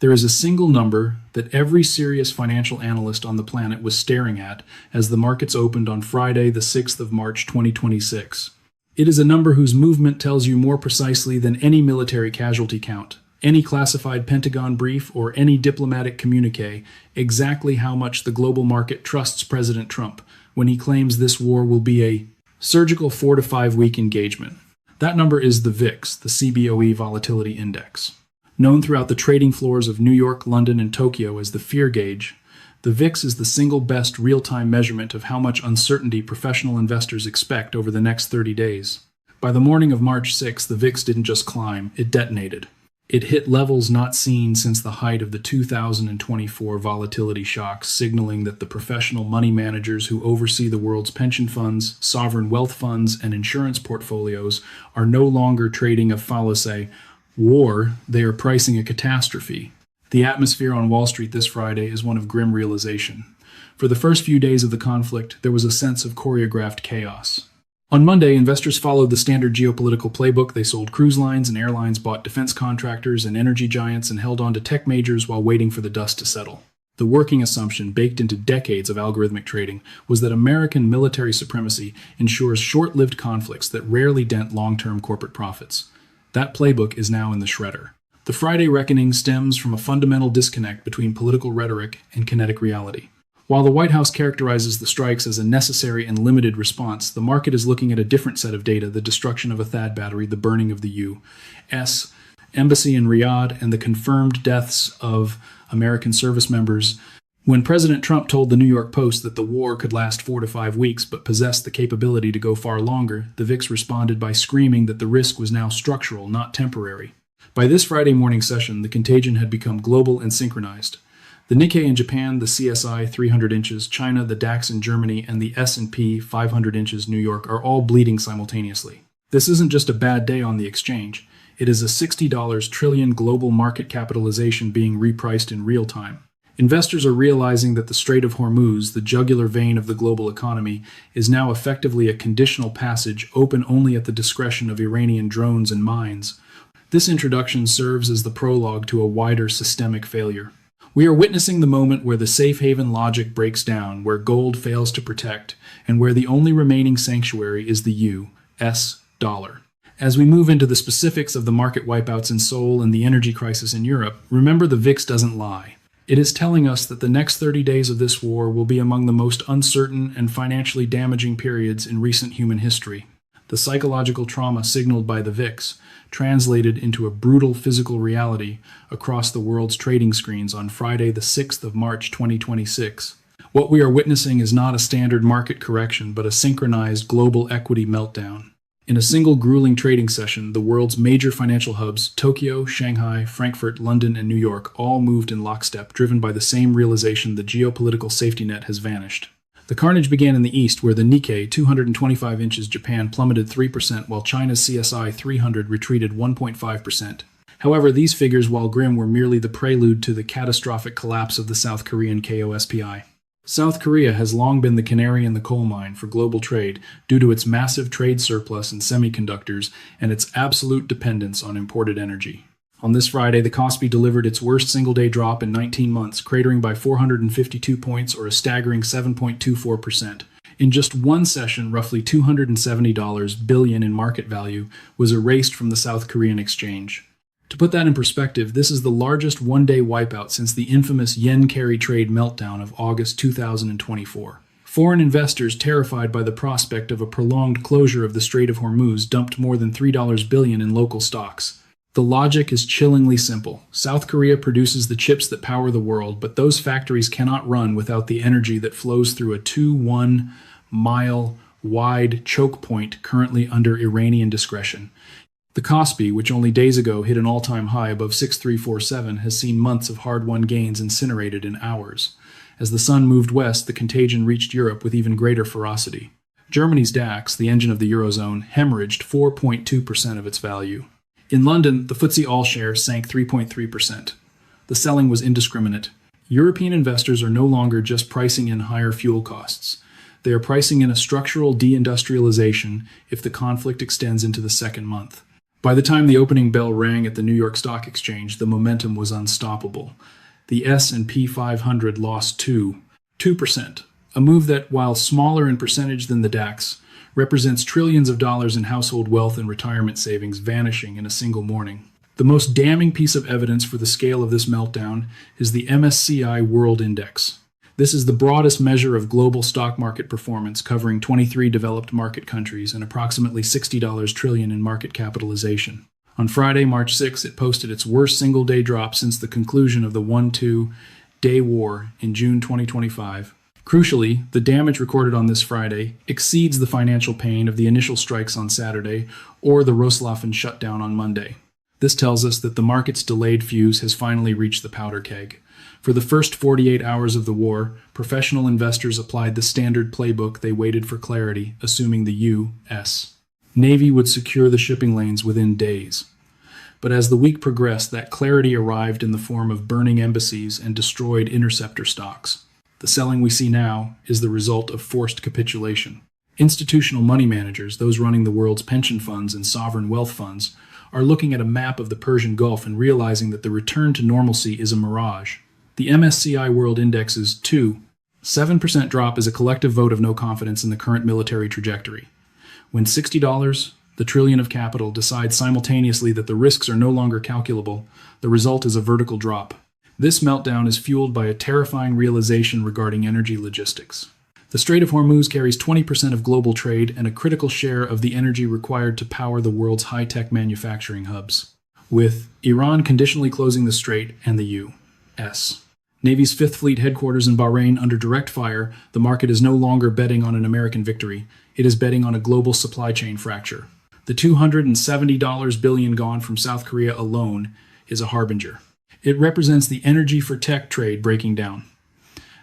There is a single number that every serious financial analyst on the planet was staring at as the markets opened on Friday, the 6th of March 2026. It is a number whose movement tells you more precisely than any military casualty count, any classified Pentagon brief, or any diplomatic communique exactly how much the global market trusts President Trump when he claims this war will be a surgical 4 to 5 week engagement. That number is the VIX, the CBOE Volatility Index. Known throughout the trading floors of New York, London, and Tokyo as the fear gauge, the VIX is the single best real-time measurement of how much uncertainty professional investors expect over the next 30 days. By the morning of March 6, the VIX didn't just climb, it detonated. It hit levels not seen since the height of the 2024 volatility shocks, signaling that the professional money managers who oversee the world's pension funds, sovereign wealth funds, and insurance portfolios are no longer trading a fallacy war, they are pricing a catastrophe. The atmosphere on Wall Street this Friday is one of grim realization. For the first few days of the conflict, there was a sense of choreographed chaos. On Monday, investors followed the standard geopolitical playbook. They sold cruise lines and airlines, bought defense contractors and energy giants, and held on to tech majors while waiting for the dust to settle. The working assumption, baked into decades of algorithmic trading, was that American military supremacy ensures short-lived conflicts that rarely dent long-term corporate profits. That playbook is now in the shredder. The Friday reckoning stems from a fundamental disconnect between political rhetoric and kinetic reality. While the White House characterizes the strikes as a necessary and limited response, the market is looking at a different set of data: the destruction of a THAAD battery, the burning of the U.S. Embassy in Riyadh, and the confirmed deaths of American service members. When President Trump told the New York Post that the war could last 4 to 5 weeks but possessed the capability to go far longer, the VIX responded by screaming that the risk was now structural, not temporary. By this Friday morning session, the contagion had become global and synchronized. The Nikkei in Japan, the CSI 300 inches, China, the DAX in Germany, and the S&P 500 inches New York are all bleeding simultaneously. This isn't just a bad day on the exchange. It is a $60 trillion global market capitalization being repriced in real time. Investors are realizing that the Strait of Hormuz, the jugular vein of the global economy, is now effectively a conditional passage open only at the discretion of Iranian drones and mines. This introduction serves as the prologue to a wider systemic failure. We are witnessing the moment where the safe haven logic breaks down, where gold fails to protect, and where the only remaining sanctuary is the U.S. dollar. As we move into the specifics of the market wipeouts in Seoul and the energy crisis in Europe, remember the VIX doesn't lie. It is telling us that the next 30 days of this war will be among the most uncertain and financially damaging periods in recent human history. The psychological trauma signaled by the VIX translated into a brutal physical reality across the world's trading screens on Friday, the 6th of March 2026. What we are witnessing is not a standard market correction, but a synchronized global equity meltdown. In a single grueling trading session, the world's major financial hubs, Tokyo, Shanghai, Frankfurt, London, and New York, all moved in lockstep, driven by the same realization: the geopolitical safety net has vanished. The carnage began in the east, where the Nikkei 225 inches Japan plummeted 3%, while China's CSI 300 retreated 1.5%. However, these figures, while grim, were merely the prelude to the catastrophic collapse of the South Korean KOSPI. South Korea has long been the canary in the coal mine for global trade due to its massive trade surplus in semiconductors and its absolute dependence on imported energy. On this Friday, the KOSPI delivered its worst single-day drop in 19 months, cratering by 452 points, or a staggering 7.24%. In just one session, roughly $270 billion in market value was erased from the South Korean exchange. To put that in perspective, this is the largest one-day wipeout since the infamous yen carry trade meltdown of August 2024. Foreign investors, terrified by the prospect of a prolonged closure of the Strait of Hormuz, dumped more than $3 billion in local stocks. The logic is chillingly simple. South Korea produces the chips that power the world, but those factories cannot run without the energy that flows through a 2-1-mile wide choke point currently under Iranian discretion. The KOSPI, which only days ago hit an all-time high above 6347, has seen months of hard-won gains incinerated in hours. As the sun moved west, the contagion reached Europe with even greater ferocity. Germany's DAX, the engine of the Eurozone, hemorrhaged 4.2% of its value. In London, the FTSE All-Share sank 3.3%. The selling was indiscriminate. European investors are no longer just pricing in higher fuel costs. They are pricing in a structural deindustrialization if the conflict extends into the second month. By the time the opening bell rang at the New York Stock Exchange, the momentum was unstoppable. The S&P 500 lost 2%, a move that, while smaller in percentage than the DAX, represents trillions of dollars in household wealth and retirement savings vanishing in a single morning. The most damning piece of evidence for the scale of this meltdown is the MSCI World Index. This is the broadest measure of global stock market performance, covering 23 developed market countries and approximately $60 trillion in market capitalization. On Friday, March 6, it posted its worst single-day drop since the conclusion of the 1-2-day war in June 2025. Crucially, the damage recorded on this Friday exceeds the financial pain of the initial strikes on Saturday or the Roslafen shutdown on Monday. This tells us that the market's delayed fuse has finally reached the powder keg. For the first 48 hours of the war, professional investors applied the standard playbook. They waited for clarity, assuming the U.S. Navy would secure the shipping lanes within days. But as the week progressed, that clarity arrived in the form of burning embassies and destroyed interceptor stocks. The selling we see now is the result of forced capitulation. Institutional money managers, those running the world's pension funds and sovereign wealth funds, are looking at a map of the Persian Gulf and realizing that the return to normalcy is a mirage. The MSCI World Index's 7% drop is a collective vote of no confidence in the current military trajectory. When $60, the trillion of capital, decides simultaneously that the risks are no longer calculable, the result is a vertical drop. This meltdown is fueled by a terrifying realization regarding energy logistics. The Strait of Hormuz carries 20% of global trade and a critical share of the energy required to power the world's high-tech manufacturing hubs. With Iran conditionally closing the strait and the U.S. Navy's Fifth Fleet headquarters in Bahrain under direct fire, the market is no longer betting on an American victory. It is betting on a global supply chain fracture. The $270 billion gone from South Korea alone is a harbinger. It represents the energy for tech trade breaking down.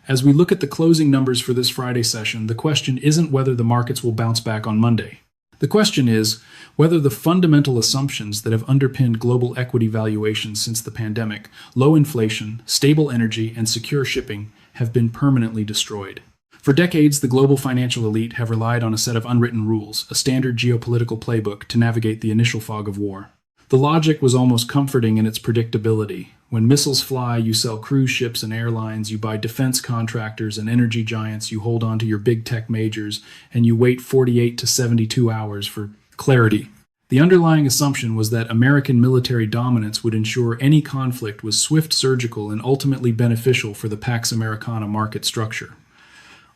As we look at the closing numbers for this Friday session, the question isn't whether the markets will bounce back on Monday. The question is whether the fundamental assumptions that have underpinned global equity valuations since the pandemic, low inflation, stable energy, and secure shipping, have been permanently destroyed. For decades, the global financial elite have relied on a set of unwritten rules, a standard geopolitical playbook, to navigate the initial fog of war. The logic was almost comforting in its predictability. When missiles fly, you sell cruise ships and airlines, you buy defense contractors and energy giants, you hold on to your big tech majors, and you wait 48 to 72 hours for clarity. The underlying assumption was that American military dominance would ensure any conflict was swift, surgical, and ultimately beneficial for the Pax Americana market structure.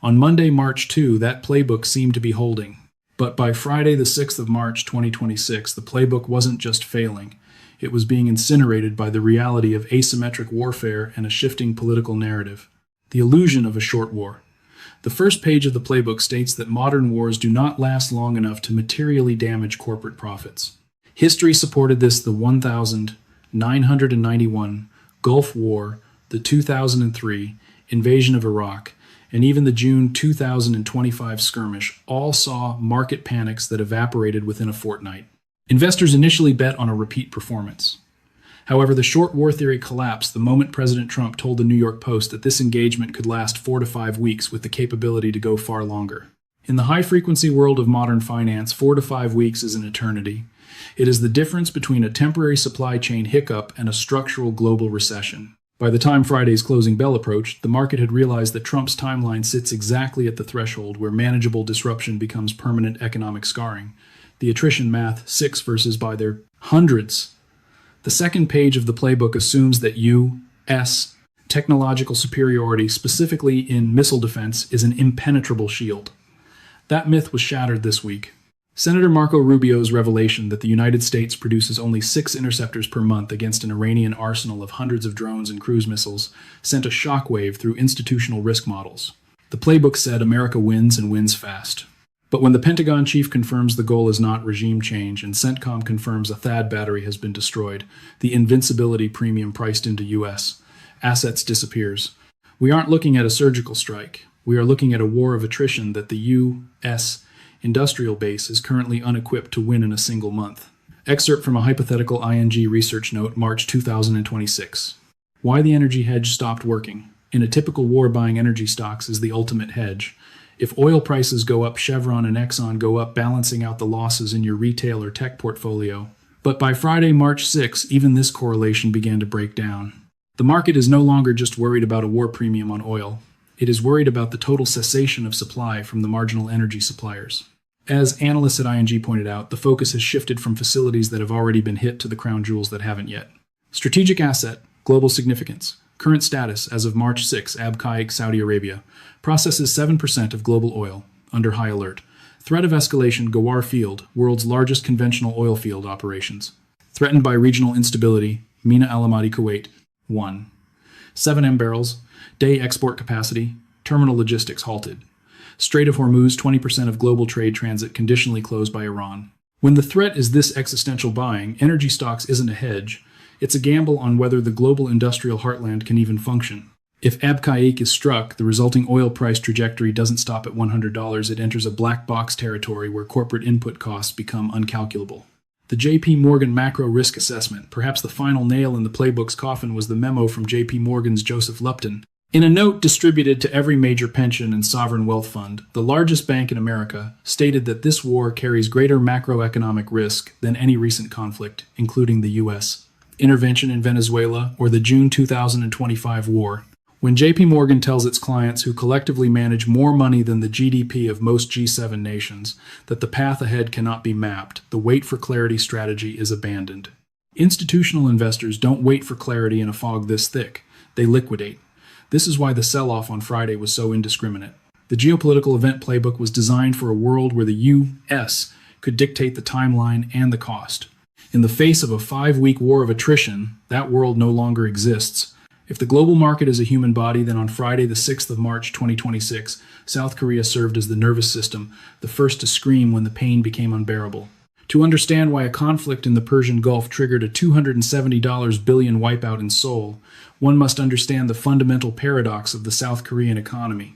On Monday, March 2, that playbook seemed to be holding. But by Friday, the 6th of March, 2026, the playbook wasn't just failing. It was being incinerated by the reality of asymmetric warfare and a shifting political narrative. The illusion of a short war. The first page of the playbook states that modern wars do not last long enough to materially damage corporate profits. History supported this: the 1991 Gulf War, the 2003 invasion of Iraq, and even the June 2025 skirmish all saw market panics that evaporated within a fortnight. Investors initially bet on a repeat performance. However, the short war theory collapsed the moment President Trump told the New York Post that this engagement could last 4 to 5 weeks with the capability to go far longer. In the high-frequency world of modern finance, 4 to 5 weeks is an eternity. It is the difference between a temporary supply chain hiccup and a structural global recession. By the time Friday's closing bell approached, the market had realized that Trump's timeline sits exactly at the threshold where manageable disruption becomes permanent economic scarring. The attrition math, 6 versus by their hundreds. The second page of the playbook assumes that U.S. technological superiority, specifically in missile defense, is an impenetrable shield. That myth was shattered this week. Senator Marco Rubio's revelation that the United States produces only 6 interceptors per month against an Iranian arsenal of hundreds of drones and cruise missiles sent a shockwave through institutional risk models. The playbook said America wins and wins fast. But when the Pentagon chief confirms the goal is not regime change and CENTCOM confirms a THAAD battery has been destroyed, the invincibility premium priced into U.S. assets disappears. We aren't looking at a surgical strike. We are looking at a war of attrition that the U.S. industrial base is currently unequipped to win in a single month. Excerpt from a hypothetical ING research note, March 2026. Why the energy hedge stopped working. In a typical war, buying energy stocks is the ultimate hedge. If oil prices go up, Chevron and Exxon go up, balancing out the losses in your retail or tech portfolio. But by Friday, March 6, even this correlation began to break down. The market is no longer just worried about a war premium on oil. It is worried about the total cessation of supply from the marginal energy suppliers. As analysts at ING pointed out, the focus has shifted from facilities that have already been hit to the crown jewels that haven't yet. Strategic asset, global significance. Current status as of March 6, Abqaiq, Saudi Arabia. Processes 7% of global oil, under high alert. Threat of escalation, Ghawar Field, world's largest conventional oil field operations. Threatened by regional instability, Mina Al Amadi, Kuwait. 1. 7 M barrels. Day export capacity. Terminal logistics halted. Strait of Hormuz, 20% of global trade transit conditionally closed by Iran. When the threat is this existential buying, energy stocks isn't a hedge. It's a gamble on whether the global industrial heartland can even function. If Abqaiq is struck, the resulting oil price trajectory doesn't stop at $100, it enters a black box territory where corporate input costs become uncalculable. The JP Morgan Macro Risk Assessment, perhaps the final nail in the playbook's coffin, was the memo from JP Morgan's Joseph Lupton. In a note distributed to every major pension and sovereign wealth fund, the largest bank in America stated that this war carries greater macroeconomic risk than any recent conflict, including the U.S. intervention in Venezuela or the June 2025 war. When JP Morgan tells its clients, who collectively manage more money than the GDP of most G7 nations, that the path ahead cannot be mapped, the wait for clarity strategy is abandoned. Institutional investors don't wait for clarity in a fog this thick. They liquidate. This is why the sell-off on Friday was so indiscriminate. The geopolitical event playbook was designed for a world where the U.S. could dictate the timeline and the cost. In the face of a 5-week war of attrition, that world no longer exists. If the global market is a human body, then on Friday, the 6th of March 2026, South Korea served as the nervous system, the first to scream when the pain became unbearable. To understand why a conflict in the Persian Gulf triggered a $270 billion wipeout in Seoul, one must understand the fundamental paradox of the South Korean economy.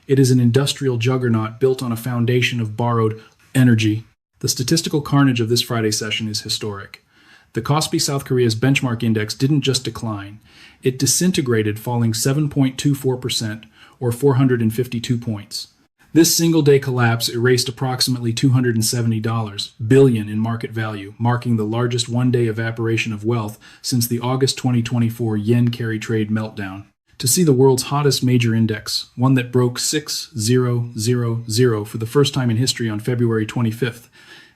It is an industrial juggernaut built on a foundation of borrowed energy. The statistical carnage of this Friday session is historic. The KOSPI South Korea's benchmark index didn't just decline. It disintegrated, falling 7.24%, or 452 points. This single-day collapse erased approximately $270 billion in market value, marking the largest one-day evaporation of wealth since the August 2024 yen carry trade meltdown. To see the world's hottest major index, one that broke 6,000 for the first time in history on February 25th,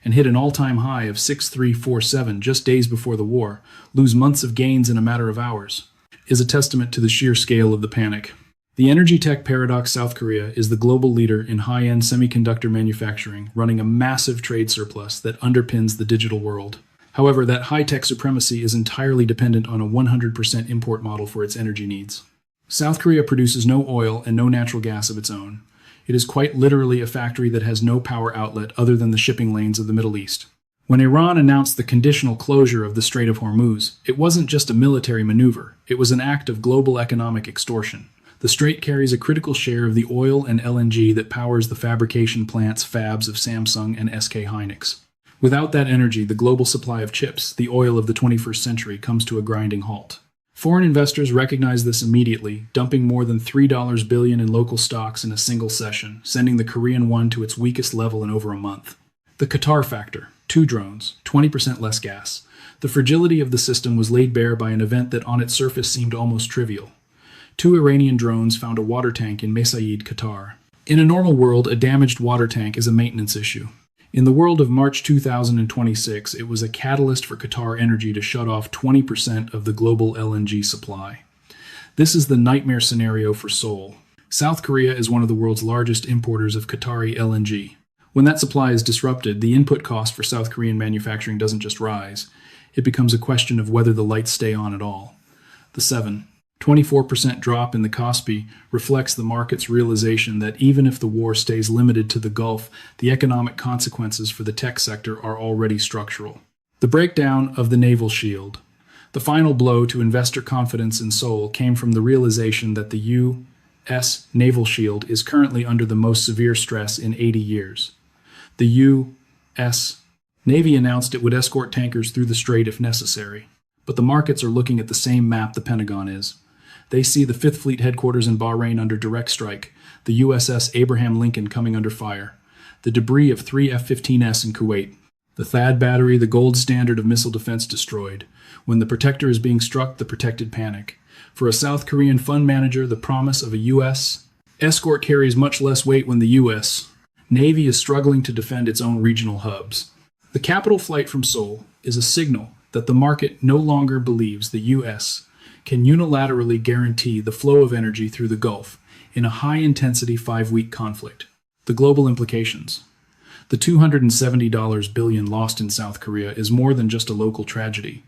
and hit an all-time high of 6,347 just days before the war, lose months of gains in a matter of hours, is a testament to the sheer scale of the panic. The energy tech paradox. South Korea is the global leader in high-end semiconductor manufacturing, running a massive trade surplus that underpins the digital world. However, that high-tech supremacy is entirely dependent on a 100% import model for its energy needs. South Korea produces no oil and no natural gas of its own. It is quite literally a factory that has no power outlet other than the shipping lanes of the Middle East. When Iran announced the conditional closure of the Strait of Hormuz, it wasn't just a military maneuver, it was an act of global economic extortion. The strait carries a critical share of the oil and LNG that powers the fabrication plants, fabs of Samsung and SK Hynix. Without that energy, the global supply of chips, the oil of the 21st century, comes to a grinding halt. Foreign investors recognize this immediately, dumping more than $3 billion in local stocks in a single session, sending the Korean won to its weakest level in over a month. The Qatar factor, 2 drones, 20% less gas. The fragility of the system was laid bare by an event that on its surface seemed almost trivial. 2 Iranian drones found a water tank in Mesaid, Qatar. In a normal world, a damaged water tank is a maintenance issue. In the world of March 2026, it was a catalyst for Qatar Energy to shut off 20% of the global LNG supply. This is the nightmare scenario for Seoul. South Korea is one of the world's largest importers of Qatari LNG. When that supply is disrupted, the input cost for South Korean manufacturing doesn't just rise. It becomes a question of whether the lights stay on at all. The 24% drop in the KOSPI reflects the market's realization that even if the war stays limited to the Gulf, the economic consequences for the tech sector are already structural. The breakdown of the naval shield. The final blow to investor confidence in Seoul came from the realization that the U.S. naval shield is currently under the most severe stress in 80 years. The U.S. Navy announced it would escort tankers through the strait if necessary. But the markets are looking at the same map the Pentagon is. They see the 5th Fleet headquarters in Bahrain under direct strike, the USS Abraham Lincoln coming under fire, the debris of 3 F-15s in Kuwait. The THAAD battery, the gold standard of missile defense, destroyed. When the protector is being struck, the protected panic. For a South Korean fund manager, the promise of a U.S. escort carries much less weight when the U.S. Navy is struggling to defend its own regional hubs. The capital flight from Seoul is a signal that the market no longer believes the U.S. can unilaterally guarantee the flow of energy through the Gulf in a high-intensity 5-week conflict. The global implications. The $270 billion lost in South Korea is more than just a local tragedy.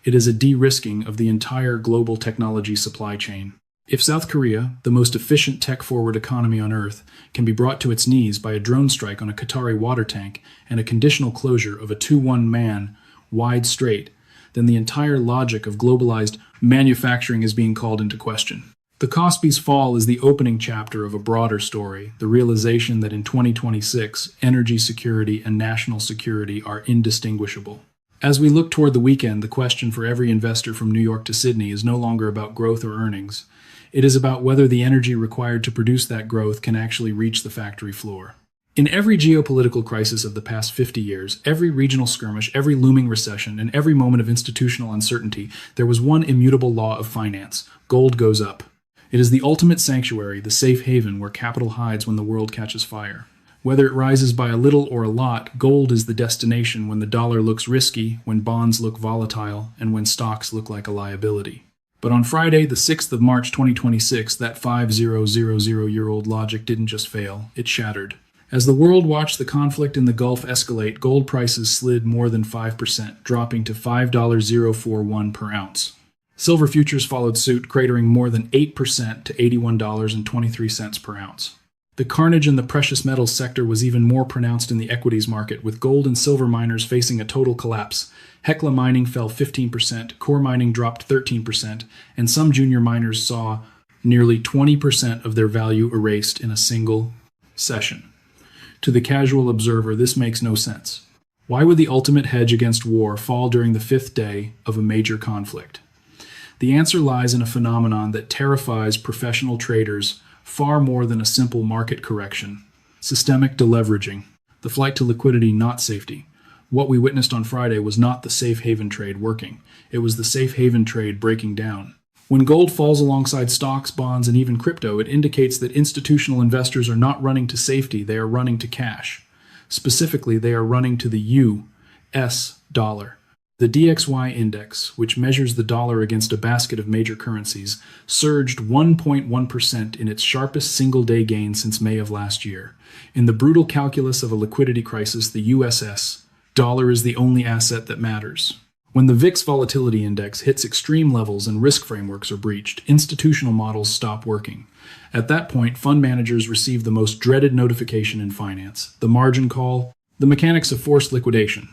It is a de-risking of the entire global technology supply chain. If South Korea, the most efficient tech-forward economy on Earth, can be brought to its knees by a drone strike on a Qatari water tank and a conditional closure of a 2-1-man wide strait, then the entire logic of globalized manufacturing is being called into question. The KOSPI's fall is the opening chapter of a broader story, the realization that in 2026, energy security and national security are indistinguishable. As we look toward the weekend, the question for every investor from New York to Sydney is no longer about growth or earnings. It is about whether the energy required to produce that growth can actually reach the factory floor. In every geopolitical crisis of the past 50 years, every regional skirmish, every looming recession, and every moment of institutional uncertainty, there was one immutable law of finance: gold goes up. It is the ultimate sanctuary, the safe haven where capital hides when the world catches fire. Whether it rises by a little or a lot, gold is the destination when the dollar looks risky, when bonds look volatile, and when stocks look like a liability. But on Friday, the 6th of March 2026, that 5000-year-old logic didn't just fail, it shattered. As the world watched the conflict in the Gulf escalate, gold prices slid more than 5%, dropping to $5.041 per ounce. Silver futures followed suit, cratering more than 8% to $81.23 per ounce. The carnage in the precious metals sector was even more pronounced in the equities market, with gold and silver miners facing a total collapse. Hecla mining fell 15%, core mining dropped 13%, and some junior miners saw nearly 20% of their value erased in a single session. To the casual observer, this makes no sense. Why would the ultimate hedge against war fall during the 5th day of a major conflict? The answer lies in a phenomenon that terrifies professional traders far more than a simple market correction: systemic deleveraging, the flight to liquidity, not safety. What we witnessed on Friday was not the safe haven trade working. It was the safe haven trade breaking down. When gold falls alongside stocks, bonds, and even crypto, it indicates that institutional investors are not running to safety, they are running to cash. Specifically, they are running to the U.S. dollar. The DXY index, which measures the dollar against a basket of major currencies, surged 1.1% in its sharpest single-day gain since May of last year. In the brutal calculus of a liquidity crisis, the USS dollar is the only asset that matters. When the VIX Volatility Index hits extreme levels and risk frameworks are breached, institutional models stop working. At that point, fund managers receive the most dreaded notification in finance: the margin call, the mechanics of forced liquidation.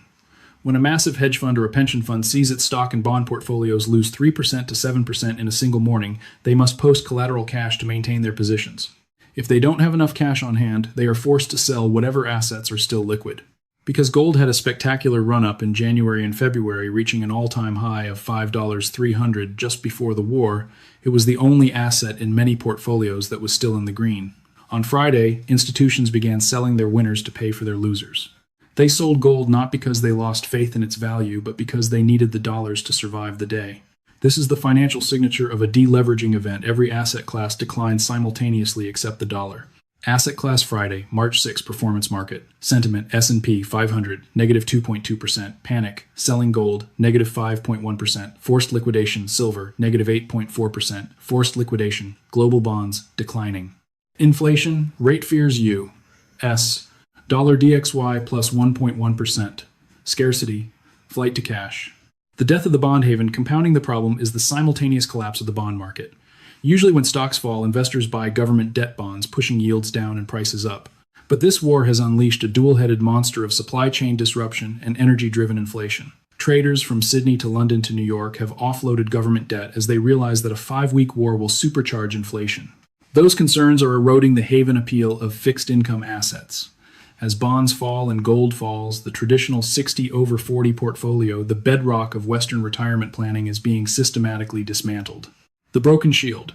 When a massive hedge fund or a pension fund sees its stock and bond portfolios lose 3% to 7% in a single morning, they must post collateral cash to maintain their positions. If they don't have enough cash on hand, they are forced to sell whatever assets are still liquid. Because gold had a spectacular run-up in January and February, reaching an all-time high of $5.300 just before the war, it was the only asset in many portfolios that was still in the green. On Friday, institutions began selling their winners to pay for their losers. They sold gold not because they lost faith in its value, but because they needed the dollars to survive the day. This is the financial signature of a deleveraging event. Every asset class declined simultaneously except the dollar. Asset class Friday, March 6 performance market. Sentiment S&P 500, negative 2.2%. Panic, selling gold, negative 5.1%. Forced liquidation, silver, negative 8.4%. Forced liquidation, global bonds, declining. Inflation, rate fears U.S. Dollar DXY plus 1.1%. Scarcity, flight to cash. The death of the bond haven. Compounding the problem is the simultaneous collapse of the bond market. Usually when stocks fall, investors buy government debt bonds, pushing yields down and prices up. But this war has unleashed a dual-headed monster of supply chain disruption and energy-driven inflation. Traders from Sydney to London to New York have offloaded government debt as they realize that a 5-week war will supercharge inflation. Those concerns are eroding the haven appeal of fixed-income assets. As bonds fall and gold falls, the traditional 60/40 portfolio, the bedrock of Western retirement planning, is being systematically dismantled. The broken shield.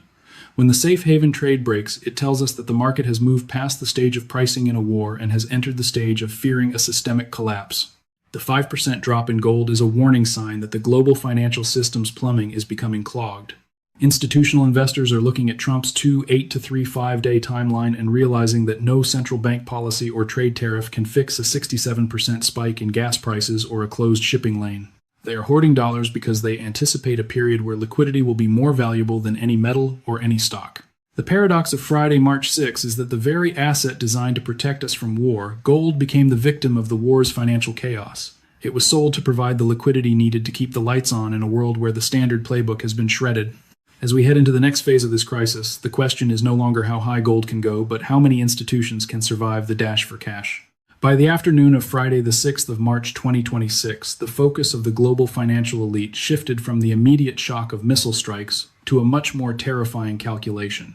When the safe haven trade breaks, it tells us that the market has moved past the stage of pricing in a war and has entered the stage of fearing a systemic collapse. The 5% drop in gold is a warning sign that the global financial system's plumbing is becoming clogged. Institutional investors are looking at Trump's 8 to 3 5-day timeline and realizing that no central bank policy or trade tariff can fix a 67% spike in gas prices or a closed shipping lane. They are hoarding dollars because they anticipate a period where liquidity will be more valuable than any metal or any stock. The paradox of Friday, March 6 is that the very asset designed to protect us from war, gold, became the victim of the war's financial chaos. It was sold to provide the liquidity needed to keep the lights on in a world where the standard playbook has been shredded. As we head into the next phase of this crisis, the question is no longer how high gold can go, but how many institutions can survive the dash for cash. By the afternoon of Friday, the 6th of March 2026, the focus of the global financial elite shifted from the immediate shock of missile strikes to a much more terrifying calculation: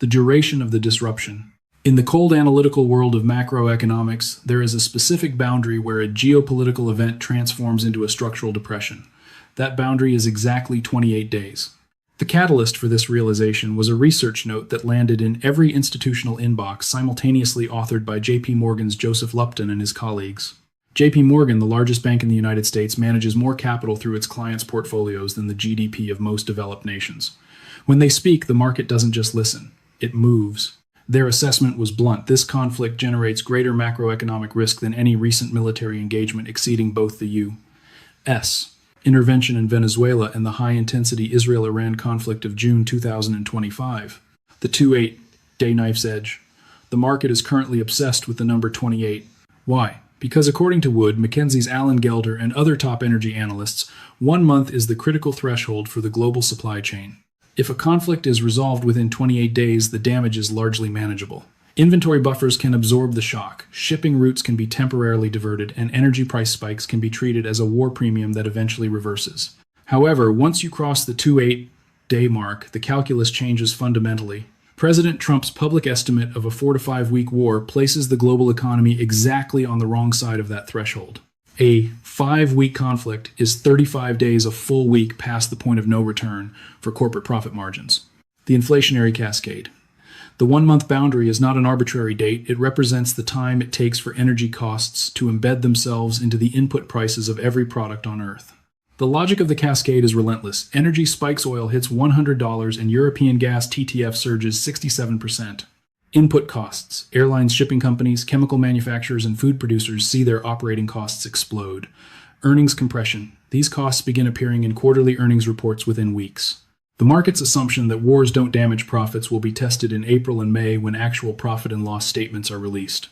the duration of the disruption. In the cold analytical world of macroeconomics, there is a specific boundary where a geopolitical event transforms into a structural depression. That boundary is exactly 28 days. The catalyst for this realization was a research note that landed in every institutional inbox, simultaneously authored by JP Morgan's Joseph Lupton and his colleagues. JP Morgan, the largest bank in the United States, manages more capital through its clients' portfolios than the GDP of most developed nations. When they speak, the market doesn't just listen, it moves. Their assessment was blunt: this conflict generates greater macroeconomic risk than any recent military engagement, exceeding both the U.S. intervention in Venezuela and the high-intensity Israel-Iran conflict of June 2025. The 28-day knife's edge. The market is currently obsessed with the number 28. Why? Because according to Wood, Mackenzie's Alan Gelder, and other top energy analysts, 1 month is the critical threshold for the global supply chain. If a conflict is resolved within 28 days, the damage is largely manageable. Inventory buffers can absorb the shock, shipping routes can be temporarily diverted, and energy price spikes can be treated as a war premium that eventually reverses. However, once you cross the 28-day mark, the calculus changes fundamentally. President Trump's public estimate of a 4 to 5 week war places the global economy exactly on the wrong side of that threshold. A 5-week conflict is 35 days, a full week past the point of no return for corporate profit margins. The inflationary cascade. The 1-month boundary is not an arbitrary date. It represents the time it takes for energy costs to embed themselves into the input prices of every product on Earth. The logic of the cascade is relentless. Energy spikes, oil hits $100, and European gas TTF surges 67%. Input costs. Airlines, shipping companies, chemical manufacturers, and food producers see their operating costs explode. Earnings compression. These costs begin appearing in quarterly earnings reports within weeks. The market's assumption that wars don't damage profits will be tested in April and May when actual profit and loss statements are released.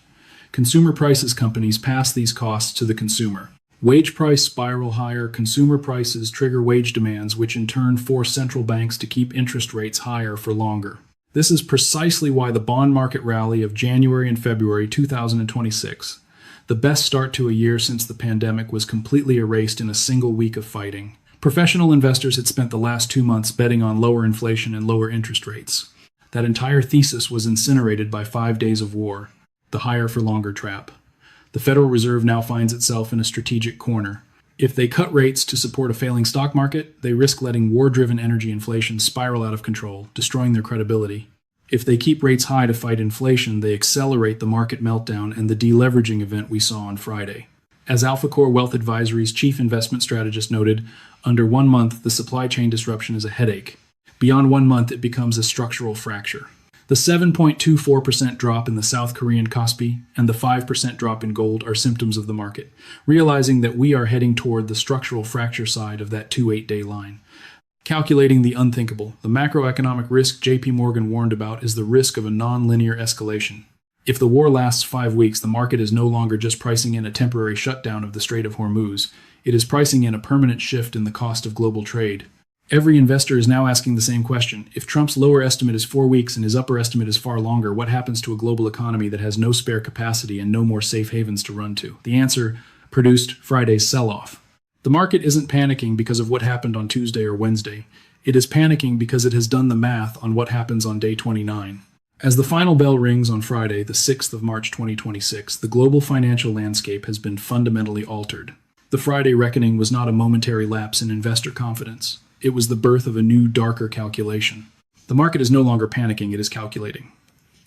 Consumer prices companies pass these costs to the consumer. Wage price spiral higher. Consumer prices trigger wage demands, which in turn force central banks to keep interest rates higher for longer. This is precisely why the bond market rally of January and February 2026, the best start to a year since the pandemic, was completely erased in a single week of fighting. Professional investors had spent the last 2 months betting on lower inflation and lower interest rates. That entire thesis was incinerated by 5 days of war, the higher for longer trap. The Federal Reserve now finds itself in a strategic corner. If they cut rates to support a failing stock market, they risk letting war-driven energy inflation spiral out of control, destroying their credibility. If they keep rates high to fight inflation, they accelerate the market meltdown and the deleveraging event we saw on Friday. As Alphacore Wealth Advisory's chief investment strategist noted, under 1 month, the supply chain disruption is a headache. Beyond 1 month, it becomes a structural fracture. The 7.24% drop in the South Korean KOSPI and the 5% drop in gold are symptoms of the market, realizing that we are heading toward the structural fracture side of that 2-8-day line. Calculating the unthinkable, the macroeconomic risk JP Morgan warned about is the risk of a non-linear escalation. If the war lasts 5 weeks, the market is no longer just pricing in a temporary shutdown of the Strait of Hormuz. It is pricing in a permanent shift in the cost of global trade. Every investor is now asking the same question. If Trump's lower estimate is 4 weeks and his upper estimate is far longer, what happens to a global economy that has no spare capacity and no more safe havens to run to? The answer produced Friday's sell-off. The market isn't panicking because of what happened on Tuesday or Wednesday. It is panicking because it has done the math on what happens on day 29. As the final bell rings on Friday, the 6th of March 2026, the global financial landscape has been fundamentally altered. The Friday reckoning was not a momentary lapse in investor confidence. It was the birth of a new, darker calculation. The market is no longer panicking, it is calculating.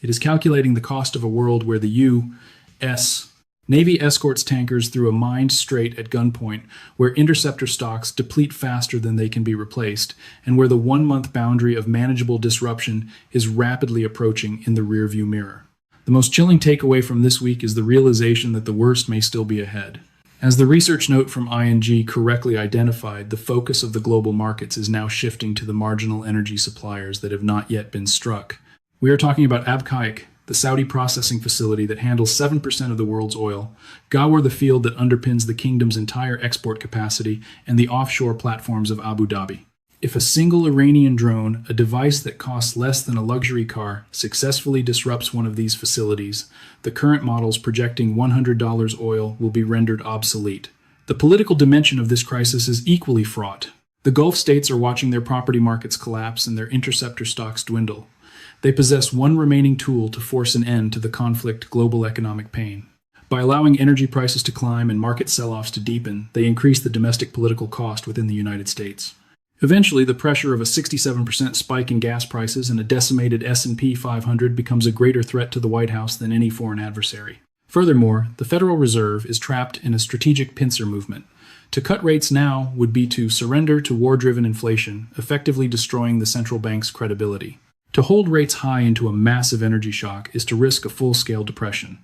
It is calculating the cost of a world where the U.S. Navy escorts tankers through a mined strait at gunpoint, where interceptor stocks deplete faster than they can be replaced, and where the 1-month boundary of manageable disruption is rapidly approaching in the rearview mirror. The most chilling takeaway from this week is the realization that the worst may still be ahead. As the research note from ING correctly identified, the focus of the global markets is now shifting to the marginal energy suppliers that have not yet been struck. We are talking about Abqaiq, the Saudi processing facility that handles 7% of the world's oil, Ghawar, the field that underpins the kingdom's entire export capacity, and the offshore platforms of Abu Dhabi. If a single Iranian drone, a device that costs less than a luxury car, successfully disrupts one of these facilities, the current models projecting $100 oil will be rendered obsolete. The political dimension of this crisis is equally fraught. The Gulf states are watching their property markets collapse and their interceptor stocks dwindle. They possess one remaining tool to force an end to the conflict's global economic pain. By allowing energy prices to climb and market sell-offs to deepen, they increase the domestic political cost within the United States. Eventually, the pressure of a 67% spike in gas prices and a decimated S&P 500 becomes a greater threat to the White House than any foreign adversary. Furthermore, the Federal Reserve is trapped in a strategic pincer movement. To cut rates now would be to surrender to war-driven inflation, effectively destroying the central bank's credibility. To hold rates high into a massive energy shock is to risk a full-scale depression.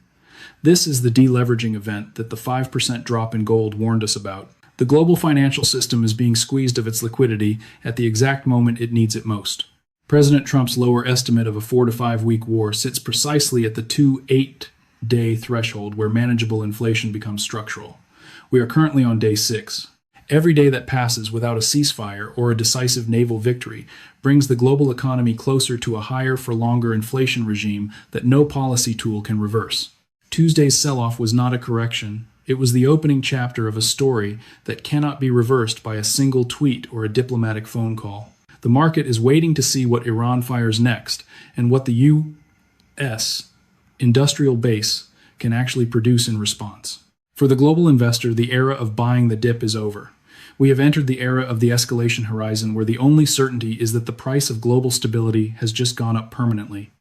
This is the deleveraging event that the 5% drop in gold warned us about. The global financial system is being squeezed of its liquidity at the exact moment it needs it most. President Trump's lower estimate of a 4 to 5 week war sits precisely at the 2-8-day threshold where manageable inflation becomes structural. We are currently on day 6. Every day that passes without a ceasefire or a decisive naval victory brings the global economy closer to a higher for longer inflation regime that no policy tool can reverse. Tuesday's sell-off was not a correction. It was the opening chapter of a story that cannot be reversed by a single tweet or a diplomatic phone call. The market is waiting to see what Iran fires next and what the U.S. industrial base can actually produce in response. For the global investor, the era of buying the dip is over. We have entered the era of the escalation horizon where the only certainty is that the price of global stability has just gone up permanently.